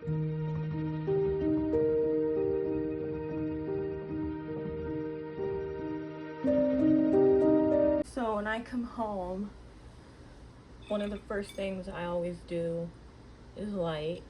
So when I come home, one of the first things I always do is light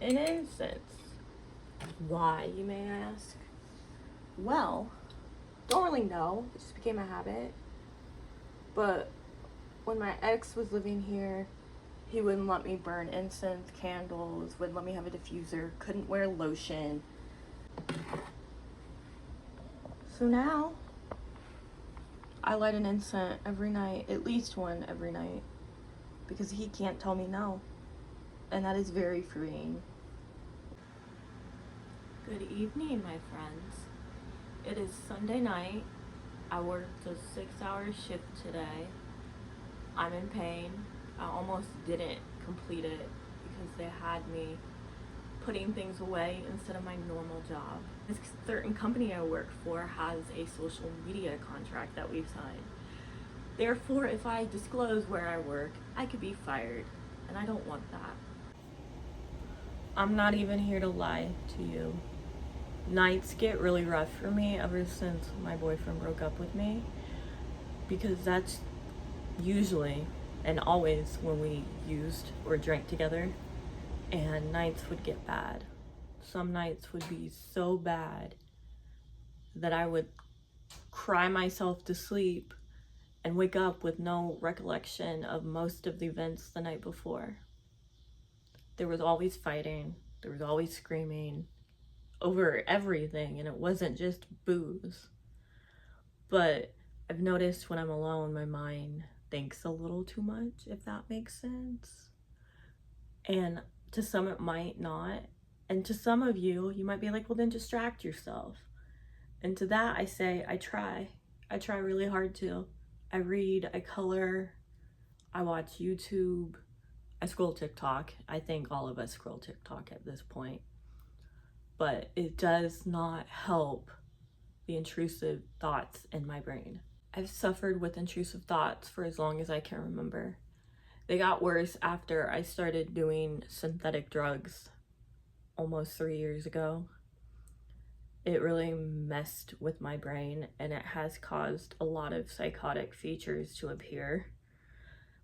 an incense. Why, you may ask? Well, don't really know. It just became a habit. But when my ex was living here, he wouldn't let me burn incense, candles, wouldn't let me have a diffuser, couldn't wear lotion. So now, I light an incense every night, at least one every night, because he can't tell me no. And that is very freeing. Good evening, my friends. It is Sunday night. I worked a 6-hour shift today. I'm in pain. I almost didn't complete it because they had me putting things away instead of my normal job. This certain company I work for has a social media contract that we've signed. Therefore, if I disclose where I work, I could be fired, and I don't want that. I'm not even here to lie to you. Nights get really rough for me ever since my boyfriend broke up with me, because that's usually and always when we used or drank together, and nights would get bad. Some nights would be so bad that I would cry myself to sleep and wake up with no recollection of most of the events the night before. There was always fighting, there was always screaming over everything, and it wasn't just booze. But I've noticed when I'm alone, my mind thinks a little too much, if that makes sense. And to some it might not. And to some of you, you might be like, well, then distract yourself. And to that I say, I try. I try really hard to. I read, I color, I watch YouTube, I scroll TikTok. I think all of us scroll TikTok at this point. But it does not help the intrusive thoughts in my brain. I've suffered with intrusive thoughts for as long as I can remember. They got worse after I started doing synthetic drugs almost 3 years ago. It really messed with my brain, and it has caused a lot of psychotic features to appear,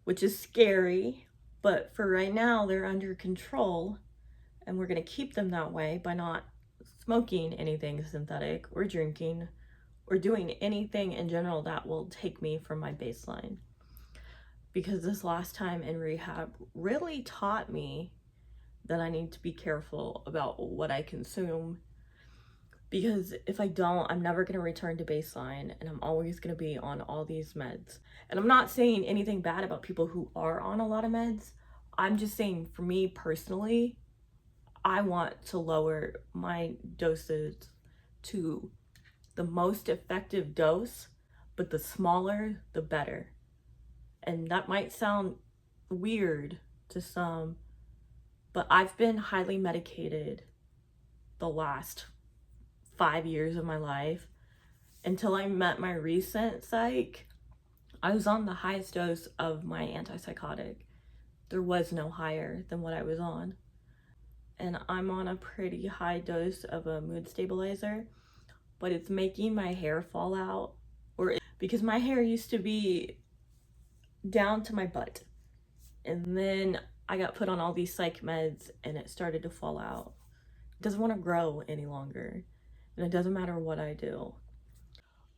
which is scary, but for right now they're under control, and we're going to keep them that way by not smoking anything synthetic or drinking or doing anything in general that will take me from my baseline. Because this last time in rehab really taught me that I need to be careful about what I consume, because if I don't, I'm never going to return to baseline, and I'm always going to be on all these meds. And I'm not saying anything bad about people who are on a lot of meds. I'm just saying, for me personally, I want to lower my doses to the most effective dose, but the smaller, the better. And that might sound weird to some, but I've been highly medicated the last 5 years of my life. Until I met my recent psych, I was on the highest dose of my antipsychotic. There was no higher than what I was on. And I'm on a pretty high dose of a mood stabilizer, but it's making my hair fall out, because my hair used to be down to my butt, and then I got put on all these psych meds and it started to fall out. It doesn't want to grow any longer, and it doesn't matter what I do.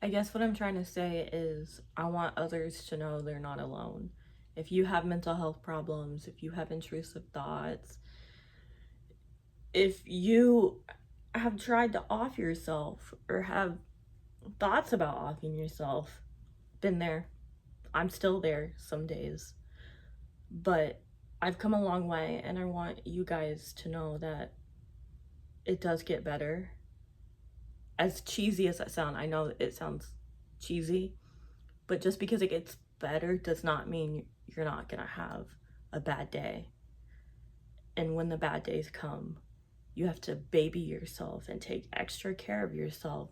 I guess what I'm trying to say is I want others to know they're not alone. If you have mental health problems, if you have intrusive thoughts, if you have tried to off yourself or have thoughts about offing yourself, been there. I'm still there some days, but I've come a long way, and I want you guys to know that it does get better. As cheesy as that sounds, I know it sounds cheesy, but just because it gets better does not mean you're not gonna have a bad day. And when the bad days come, you have to baby yourself and take extra care of yourself,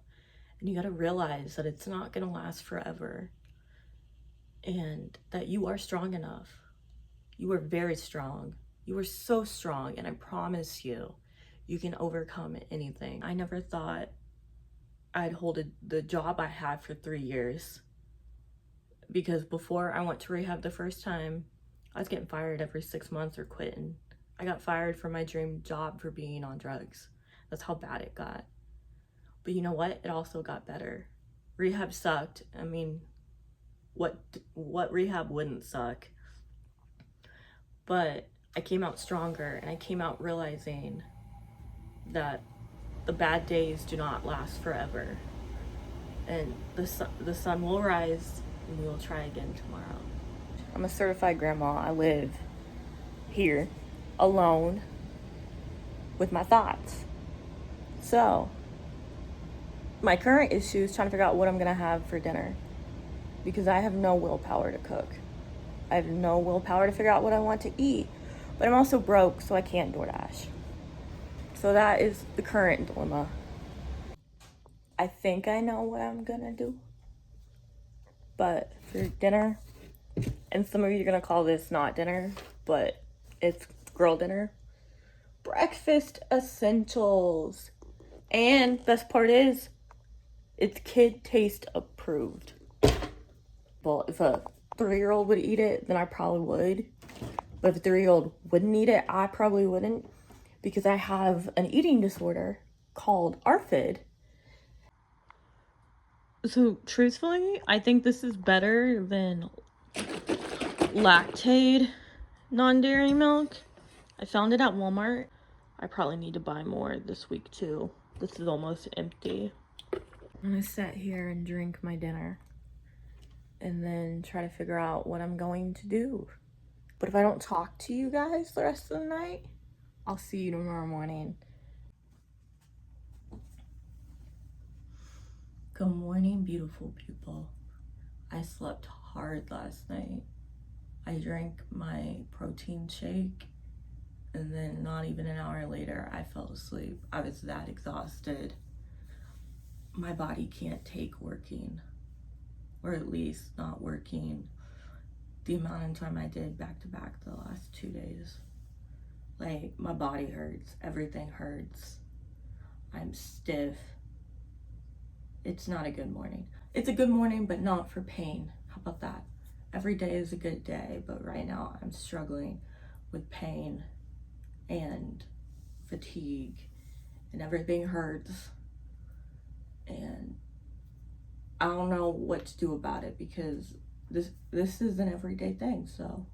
and you got to realize that it's not gonna last forever, and that you are strong enough. You are very strong. You are so strong, and I promise you, you can overcome anything. I never thought I'd hold the job I had for 3 years, because before I went to rehab the first time, I was getting fired every 6 months or quitting. I got fired from my dream job for being on drugs. That's how bad it got. But you know what? It also got better. Rehab sucked. I mean, what rehab wouldn't suck? But I came out stronger, and I came out realizing that the bad days do not last forever. And the sun will rise, and we will try again tomorrow. I'm a certified grandma. I live here alone with my thoughts. So my current issue is trying to figure out what I'm gonna have for dinner, because I have no willpower to cook. I have no willpower to figure out what I want to eat, but I'm also broke, so I can't DoorDash. So that is the current dilemma. I think I know what I'm gonna do, but for dinner, and some of you are gonna call this not dinner, but it's girl dinner, breakfast essentials. And best part is, it's kid taste approved. Well, if a 3-year-old would eat it, then I probably would. But if a 3-year-old wouldn't eat it, I probably wouldn't, because I have an eating disorder called ARFID. So truthfully, I think this is better than Lactaid non-dairy milk. I found it at Walmart. I probably need to buy more this week too. This is almost empty. I'm gonna sit here and drink my dinner and then try to figure out what I'm going to do. But if I don't talk to you guys the rest of the night, I'll see you tomorrow morning. Good morning, beautiful people. I slept hard last night. I drank my protein shake, and then not even an hour later, I fell asleep. I was that exhausted. My body can't take working, or at least not working the amount of time I did back to back the last 2 days. Like, my body hurts, everything hurts. I'm stiff. It's not a good morning. It's a good morning, but not for pain. How about that? Every day is a good day, but right now I'm struggling with pain and fatigue, and everything hurts. And I don't know what to do about it, because this is an everyday thing. So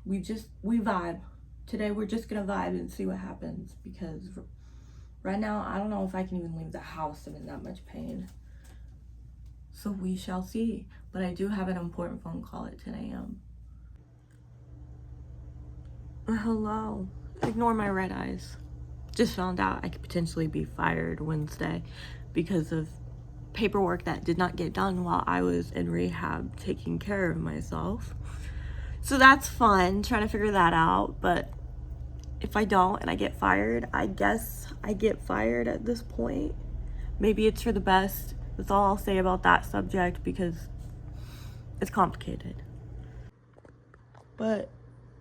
we vibe. Today we're just gonna vibe and see what happens, because right now I don't know if I can even leave the house. I'm in that much pain. So we shall see. But I do have an important phone call at 10 a.m. Hello. Ignore my red eyes. Just found out I could potentially be fired Wednesday because of paperwork that did not get done while I was in rehab taking care of myself. So that's fun, trying to figure that out. But if I don't and I get fired, I guess I get fired at this point. Maybe it's for the best. That's all I'll say about that subject, because it's complicated. But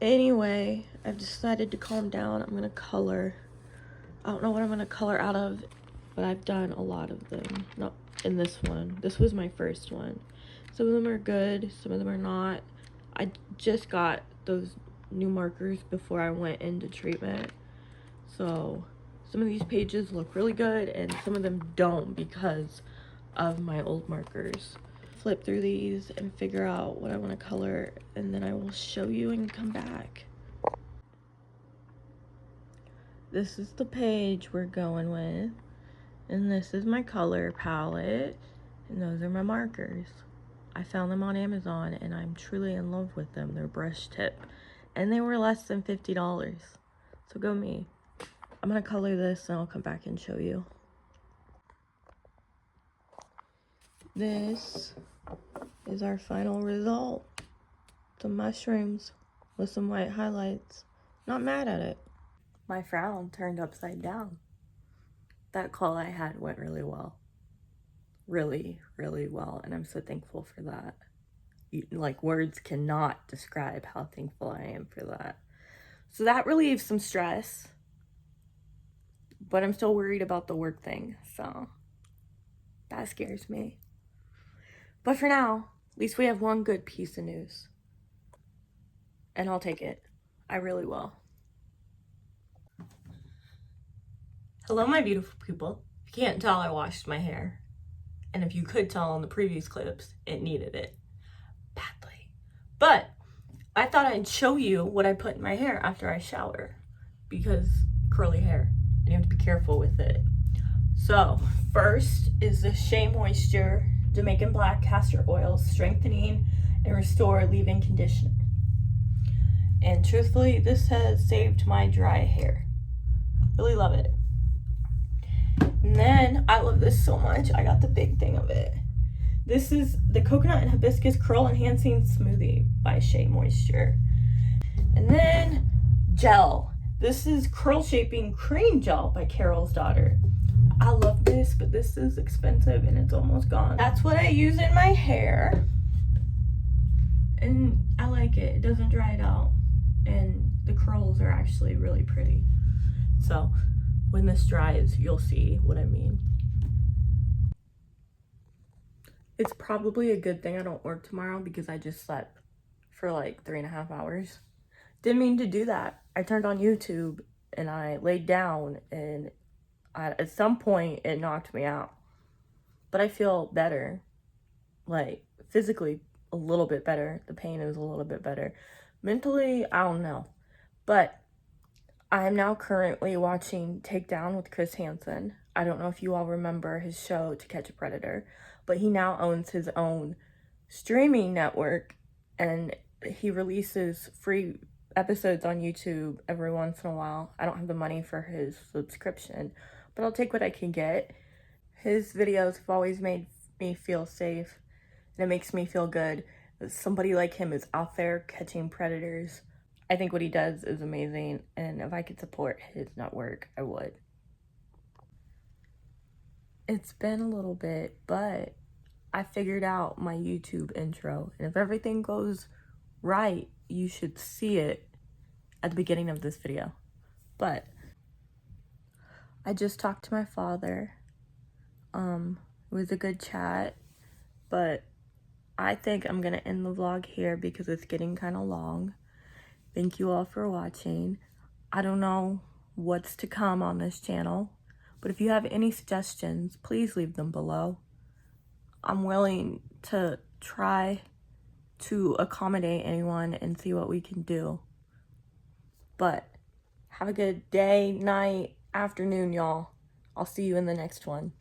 anyway, I've decided to calm down. I'm gonna color. I don't know what I'm gonna color out of, but I've done a lot of them. Not in this one. This was my first one. Some of them are good, some of them are not. I just got those new markers before I went into treatment. So some of these pages look really good, and some of them don't because of my old markers. Flip through these and figure out what I want to color, and then I will show you and come back. This is the page we're going with, and this is my color palette, and those are my markers. I found them on Amazon, and I'm truly in love with them. They're brush tip, and they were less than $50. So go me. I'm gonna color this, and I'll come back and show you. This is our final result. Some mushrooms with some white highlights. Not mad at it. My frown turned upside down. That call I had went really well. Really, really well, and I'm so thankful for that. Like, words cannot describe how thankful I am for that. So that relieves some stress. but I'm still worried about the work thing, so that scares me. But for now, at least we have one good piece of news. And I'll take it. I really will. Hello, my beautiful people. If you can't tell, I washed my hair. And if you could tell on the previous clips, it needed it badly. But I thought I'd show you what I put in my hair after I shower, because curly hair, and you have to be careful with it. So first is the Shea Moisture Jamaican Black Castor Oil Strengthening and Restore Leave-In Conditioner. And truthfully, this has saved my dry hair. Really love it. And then, I love this so much, I got the big thing of it. This is the Coconut and Hibiscus Curl Enhancing Smoothie by Shea Moisture. And then, gel. This is Curl Shaping Cream Gel by Carol's Daughter. I love this, but this is expensive and it's almost gone. That's what I use in my hair. And I like it. It doesn't dry it out. And the curls are actually really pretty. So when this dries, you'll see what I mean. It's probably a good thing I don't work tomorrow because I just slept for like 3.5 hours. Didn't mean to do that. I turned on YouTube and I laid down, and at some point it knocked me out. But I feel better, like physically a little bit better. The pain is a little bit better. Mentally, I don't know. But I am now currently watching Takedown with Chris Hansen. I don't know if you all remember his show To Catch a Predator, but he now owns his own streaming network, and he releases free episodes on YouTube every once in a while. I don't have the money for his subscription, but I'll take what I can get. His videos have always made me feel safe, and it makes me feel good that somebody like him is out there catching predators. I think what he does is amazing, and if I could support his network, I would. It's been a little bit, but I figured out my YouTube intro, and if everything goes right, you should see it at the beginning of this video. But I just talked to my father. It was a good chat, but I think I'm gonna end the vlog here because it's getting kind of long. Thank you all for watching. I don't know what's to come on this channel, but if you have any suggestions, please leave them below. I'm willing to try to accommodate anyone and see what we can do. But have a good day, night, afternoon, y'all. I'll see you in the next one.